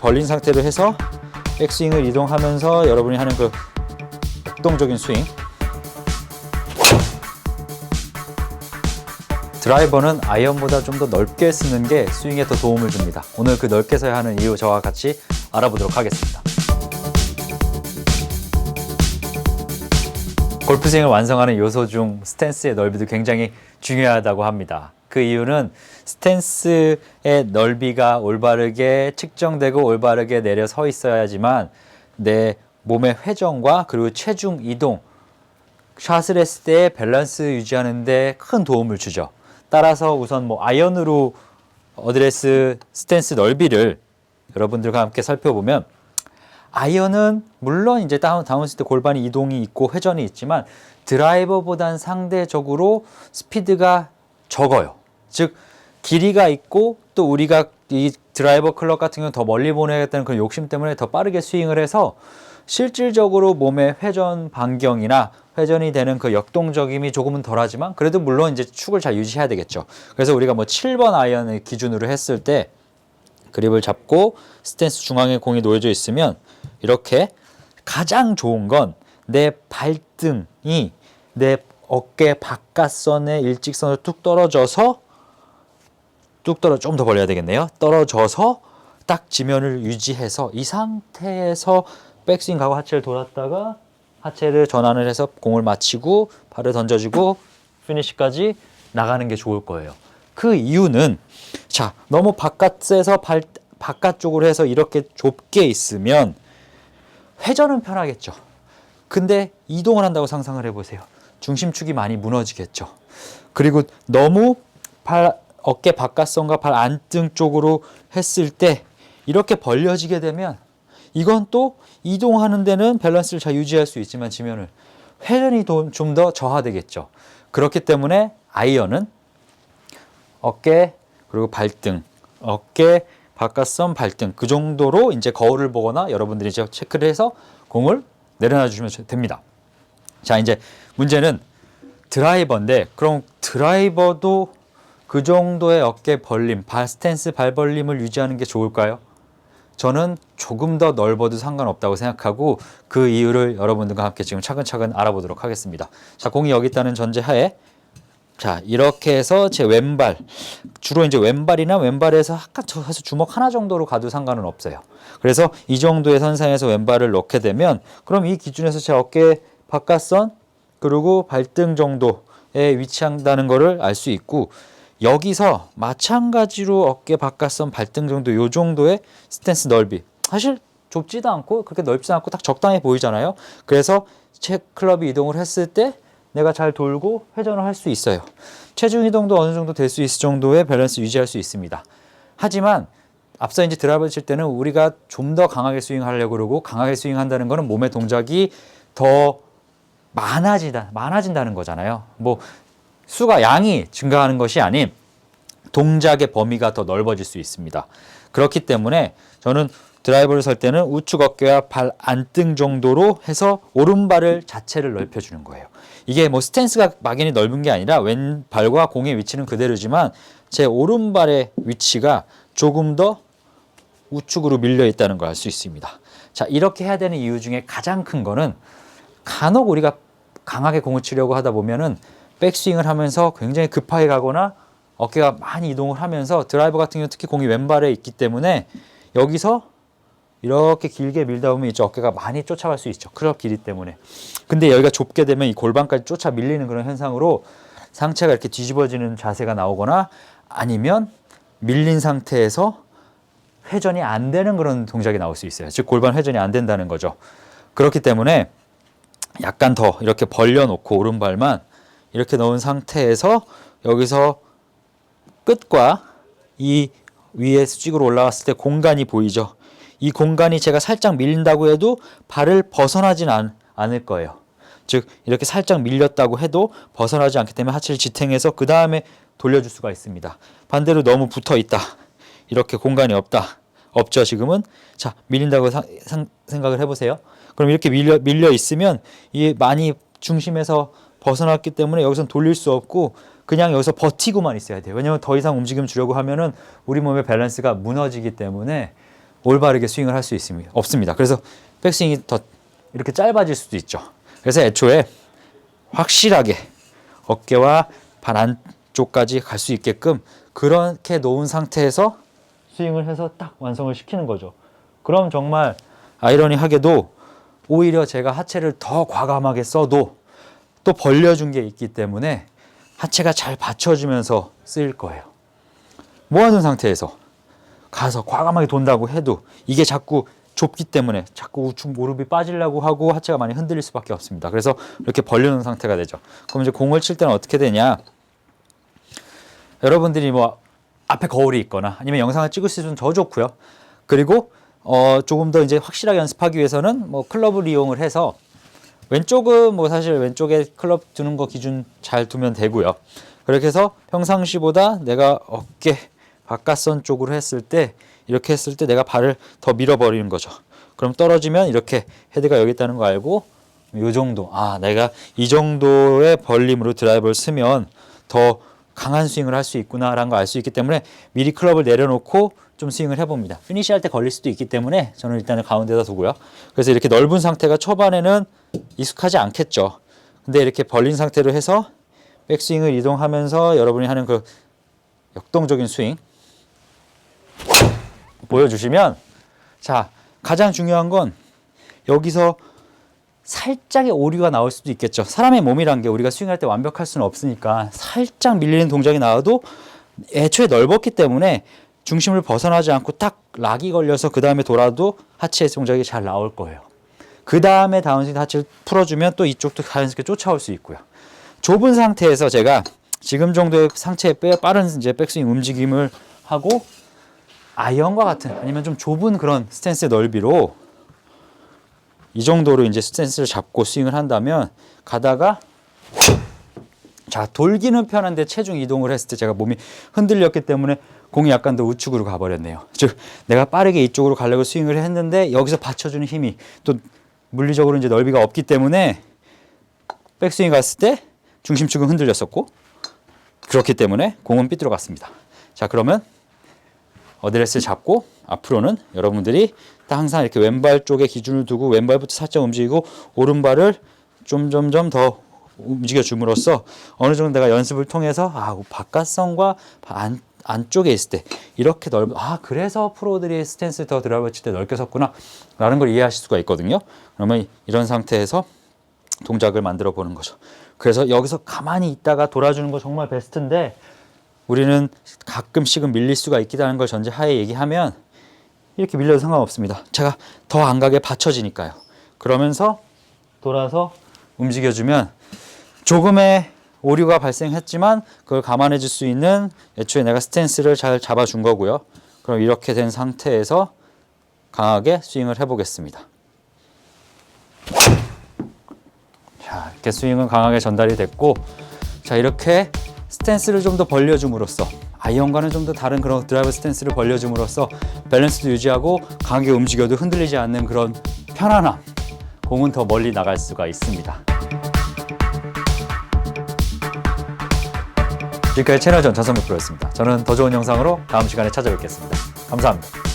벌린 상태로 해서 백스윙을 이동하면서 여러분이 하는 그 역동적인 스윙. 드라이버는 아이언보다 좀 더 넓게 쓰는 게 스윙에 더 도움을 줍니다. 오늘 그 넓게 써야 하는 이유 저와 같이 알아보도록 하겠습니다. 골프 스윙을 완성하는 요소 중 스탠스의 넓이도 굉장히 중요하다고 합니다. 그 이유는 스탠스의 넓이가 올바르게 측정되고 올바르게 내려 서 있어야지만 내 몸의 회전과 그리고 체중 이동, 샷을 했을 때 밸런스 유지하는 데 큰 도움을 주죠. 따라서 우선 아이언으로 어드레스 스탠스 넓이를 여러분들과 함께 살펴보면, 아이언은 물론 이제 다운스윙 때 골반이 이동이 있고 회전이 있지만 드라이버보단 상대적으로 스피드가 적어요. 즉 길이가 있고, 또 우리가 이 드라이버 클럽 같은 경우는 더 멀리 보내겠다는 그런 욕심 때문에 더 빠르게 스윙을 해서 실질적으로 몸의 회전 반경이나 회전이 되는 그 역동적임이 조금은 덜하지만, 그래도 물론 이제 축을 잘 유지해야 되겠죠. 그래서 우리가 7번 아이언을 기준으로 했을 때 그립을 잡고 스탠스 중앙에 공이 놓여져 있으면, 이렇게 가장 좋은 건 내 발등이 내 어깨 바깥선의 일직선으로 뚝 떨어져서, 좀 더 벌려야 되겠네요. 떨어져서 딱 지면을 유지해서 이 상태에서 백스윙 가고 하체를 돌았다가 하체를 전환을 해서 공을 맞히고 발을 던져주고 피니시까지 나가는 게 좋을 거예요. 그 이유는, 자, 너무 바깥에서 바깥쪽으로 해서 이렇게 좁게 있으면 회전은 편하겠죠. 근데 이동을 한다고 상상을 해보세요. 중심축이 많이 무너지겠죠. 그리고 너무 어깨 바깥선과 발 안등 쪽으로 했을 때 이렇게 벌려지게 되면, 이건 또 이동하는 데는 밸런스를 잘 유지할 수 있지만 지면을 회전이 좀 더 저하되겠죠. 그렇기 때문에 아이언은 어깨 그리고 발등, 어깨 바깥선 발등 그 정도로 이제 거울을 보거나 여러분들이 이제 체크를 해서 공을 내려놔 주시면 됩니다. 자, 이제 문제는 드라이버인데, 그럼 드라이버도 그 정도의 어깨 벌림, 스탠스 발 벌림을 유지하는 게 좋을까요? 저는 조금 더 넓어도 상관없다고 생각하고, 그 이유를 여러분들과 함께 지금 차근차근 알아보도록 하겠습니다. 자, 공이 여기 있다는 전제하에, 자, 이렇게 해서 제 왼발, 주로 이제 왼발이나 왼발에서 약간 해서 주먹 하나 정도로 가도 상관은 없어요. 그래서 이 정도의 선상에서 왼발을 넣게 되면, 그럼 이 기준에서 제 어깨 바깥선 그리고 발등 정도에 위치한다는 것을 알 수 있고, 여기서 마찬가지로 어깨 바깥선 발등 정도, 요 정도의 스탠스 넓이, 사실 좁지도 않고 그렇게 넓지도 않고 딱 적당해 보이잖아요. 그래서 클럽이 이동을 했을 때 내가 잘 돌고 회전을 할 수 있어요. 체중 이동도 어느 정도 될 수 있을 정도의 밸런스 유지할 수 있습니다. 하지만 앞서 이제 드라이버 칠 때는 우리가 좀 더 강하게 스윙하려고 그러고, 강하게 스윙한다는 거는 몸의 동작이 더 많아진다는 거잖아요. 수가 양이 증가하는 것이 아닌 동작의 범위가 더 넓어질 수 있습니다. 그렇기 때문에 저는 드라이버를 설 때는 우측 어깨와 발 안등 정도로 해서 오른발을 자체를 넓혀주는 거예요. 이게 스탠스가 막연히 넓은 게 아니라 왼발과 공의 위치는 그대로지만 제 오른발의 위치가 조금 더 우측으로 밀려 있다는 걸 알 수 있습니다. 자, 이렇게 해야 되는 이유 중에 가장 큰 거는, 간혹 우리가 강하게 공을 치려고 하다 보면은 백스윙을 하면서 굉장히 급하게 가거나 어깨가 많이 이동을 하면서, 드라이버 같은 경우 특히 공이 왼발에 있기 때문에 여기서 이렇게 길게 밀다 보면 이제 어깨가 많이 쫓아갈 수 있죠. 클럽 길이 때문에. 근데 여기가 좁게 되면 이 골반까지 쫓아 밀리는 그런 현상으로 상체가 이렇게 뒤집어지는 자세가 나오거나, 아니면 밀린 상태에서 회전이 안 되는 그런 동작이 나올 수 있어요. 즉 골반 회전이 안 된다는 거죠. 그렇기 때문에 약간 더 이렇게 벌려놓고 오른발만 이렇게 넣은 상태에서 여기서 끝과 이 위에 수직으로 올라갔을 때 공간이 보이죠. 이 공간이 제가 살짝 밀린다고 해도 발을 벗어나진 않을 거예요. 즉 이렇게 살짝 밀렸다고 해도 벗어나지 않기 때문에 하체를 지탱해서 그 다음에 돌려줄 수가 있습니다. 반대로 너무 붙어있다, 이렇게 공간이 없죠 지금은. 자, 밀린다고 생각을 해보세요. 그럼 이렇게 밀려 있으면 이게 많이 중심에서 벗어났기 때문에 여기선 돌릴 수 없고 그냥 여기서 버티고만 있어야 돼요. 왜냐하면 더 이상 움직임 주려고 하면은 우리 몸의 밸런스가 무너지기 때문에 올바르게 스윙을 할 수 없습니다. 그래서 백스윙이 더 이렇게 짧아질 수도 있죠. 그래서 애초에 확실하게 어깨와 발 안쪽까지 갈 수 있게끔 그렇게 놓은 상태에서 스윙을 해서 딱 완성을 시키는 거죠. 그럼 정말 아이러니하게도 오히려 제가 하체를 더 과감하게 써도 또 벌려준 게 있기 때문에 하체가 잘 받쳐주면서 쓰일 거예요. 모아둔 상태에서 가서 과감하게 돈다고 해도 이게 자꾸 좁기 때문에 자꾸 우측 무릎이 빠지려고 하고 하체가 많이 흔들릴 수밖에 없습니다. 그래서 이렇게 벌려놓은 상태가 되죠. 그럼 이제 공을 칠 때는 어떻게 되냐? 여러분들이 뭐 앞에 거울이 있거나 아니면 영상을 찍을 수 있으면 더 좋고요. 그리고 조금 더 이제 확실하게 연습하기 위해서는 뭐 클럽을 이용을 해서 왼쪽은 뭐 사실 왼쪽에 클럽 두는 거 기준 잘 두면 되고요. 그렇게 해서 평상시보다 내가 어깨 바깥선 쪽으로 했을 때 이렇게 했을 때 내가 발을 더 밀어버리는 거죠. 그럼 떨어지면 이렇게 헤드가 여기 있다는 거 알고 이 정도, 내가 이 정도의 벌림으로 드라이버를 쓰면 더 강한 스윙을 할 수 있구나라는 걸 알 수 있기 때문에 미리 클럽을 내려놓고 좀 스윙을 해봅니다. 피니시 할 때 걸릴 수도 있기 때문에 저는 일단은 가운데다 두고요. 그래서 이렇게 넓은 상태가 초반에는 익숙하지 않겠죠. 근데 이렇게 벌린 상태로 해서 백스윙을 이동하면서 여러분이 하는 그 역동적인 스윙 보여주시면, 자, 가장 중요한 건 여기서 살짝의 오류가 나올 수도 있겠죠. 사람의 몸이란 게 우리가 스윙할 때 완벽할 수는 없으니까 살짝 밀리는 동작이 나와도 애초에 넓었기 때문에 중심을 벗어나지 않고 딱 락이 걸려서 그 다음에 돌아도 하체 동작이 잘 나올 거예요. 그 다음에 다운스윙 하체를 풀어주면 또 이쪽도 자연스럽게 쫓아올 수 있고요. 좁은 상태에서 제가 지금 정도의 상체에 빠른 이제 백스윙 움직임을 하고 아이언과 같은 아니면 좀 좁은 그런 스탠스의 넓이로 이 정도로 이제 스탠스를 잡고 스윙을 한다면 가다가 자 돌기는 편한데 체중 이동을 했을 때 제가 몸이 흔들렸기 때문에 공이 약간 더 우측으로 가버렸네요. 즉 내가 빠르게 이쪽으로 가려고 스윙을 했는데 여기서 받쳐주는 힘이 또 물리적으로 이제 넓이가 없기 때문에 백스윙 갔을 때 중심축은 흔들렸었고 그렇기 때문에 공은 삐뚤어갔습니다. 자 그러면 어드레스를 잡고 앞으로는 여러분들이 항상 이렇게 왼발 쪽에 기준을 두고 왼발부터 살짝 움직이고 오른발을 점점점 더 움직여 줌으로써 어느 정도 내가 연습을 통해서 바깥선과 안쪽에 있을 때 이렇게 그래서 프로들이 스탠스 더 드라이버 칠 때 넓게 섰구나 라는 걸 이해하실 수가 있거든요. 그러면 이런 상태에서 동작을 만들어 보는 거죠. 그래서 여기서 가만히 있다가 돌아주는 거 정말 베스트인데 우리는 가끔씩은 밀릴 수가 있다는 걸 전제하에 얘기하면 이렇게 밀려도 상관없습니다. 제가 더 안 가게 받쳐지니까요. 그러면서 돌아서 움직여주면 조금의 오류가 발생했지만 그걸 감안해 줄 수 있는 애초에 내가 스탠스를 잘 잡아준 거고요. 그럼 이렇게 된 상태에서 강하게 스윙을 해보겠습니다. 자, 이렇게 스윙은 강하게 전달이 됐고, 자, 이렇게 스탠스를 좀 더 벌려줌으로써 아이언과는 좀 더 다른 그런 드라이버 스탠스를 벌려줌으로써 밸런스도 유지하고 강하게 움직여도 흔들리지 않는 그런 편안함, 공은 더 멀리 나갈 수가 있습니다. 지금까지 채널 전 전성국 프로였습니다. 저는 더 좋은 영상으로 다음 시간에 찾아뵙겠습니다. 감사합니다.